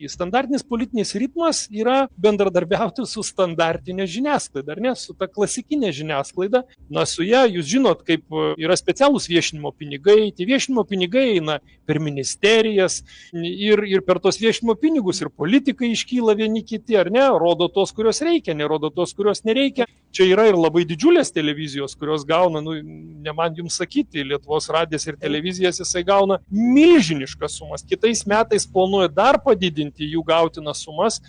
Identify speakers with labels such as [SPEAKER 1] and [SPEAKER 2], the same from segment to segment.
[SPEAKER 1] Standartinis politinis ritmas yra bendradarbiauti su standartinė žiniasklaida, ar ne, su ta klasikinė žiniasklaida. Na, su ją jūs žinot, kaip yra specialūs viešinimo pinigai, tie viešinimo pinigai eina per ministerijas ir per tos viešinimo pinigus ir politikai iškyla vieni kiti, ar ne, rodo tos, kurios reikia, nerodo tos, kurios nereikia. Čia yra ir labai didžiulės televizijos, kurios gauna, ne man jums sakyti, Lietuvos radijas ir televizijas jisai gauna milžiniškas sumas. Kitais metais planuoja dar padidinti jų gautinas sumas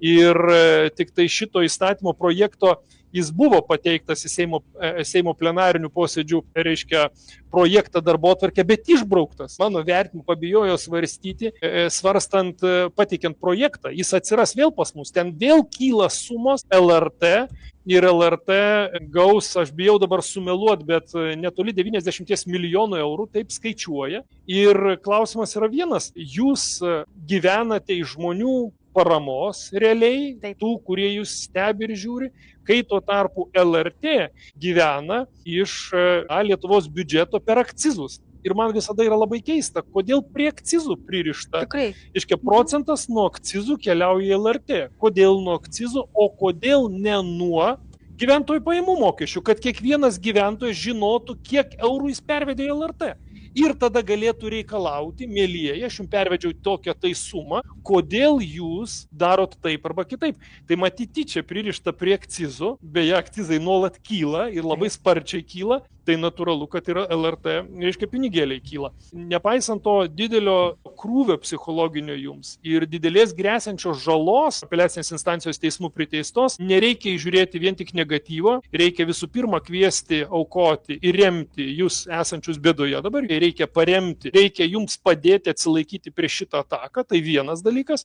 [SPEAKER 1] ir tik tai šito įstatymo projekto jis buvo pateiktas į Seimo plenarinių posėdžių, reiškia, projektą darbotvarkę, bet išbrauktas. Mano vertinimu pabijojo svarstyti, svarstant, pateikiant projektą. Jis atsiras vėl pas mus. Ten vėl kyla sumos LRT ir LRT gaus, aš bijau dabar sumeluoti, bet netoli 90 milijonų eurų, taip skaičiuoja. Ir klausimas yra vienas. Jūs gyvenate iš žmonių paramos realiai, tų, kurie jūs stebi ir žiūri, kai tuo tarpu LRT gyvena iš Lietuvos biudžeto per akcizus. Ir man visada yra labai keista, kodėl prie akcizų pririšta. Iškia, procentas nuo akcizų keliauja į LRT. Kodėl nuo akcizų, o kodėl ne nuo gyventojų pajamų mokesčių, kad kiekvienas gyventojas žinotų, kiek eurų jis pervedė į LRT. Ir tada galėtų reikalauti, mielieji, aš jums pervedžiau tokią tai sumą, kodėl jūs darot taip arba kitaip. Tai matyti čia pririšta prie akcizų, beje, akcizai nuolat kyla ir labai sparčiai kyla, tai natūralu, kad yra LRT, reiškia, pinigėliai kyla. Nepaisant to didelio krūvio psichologinio jums ir didelės grėsiančios žalos apeliacinės instancijos teismų priteistos, nereikia įžiūrėti vien tik negatyvo, reikia visų pirma kviesti, aukoti ir remti jūs esančius bėdoje. Dabar reikia paremti, reikia jums padėti atsilaikyti prieš šitą ataką, tai vienas dalykas.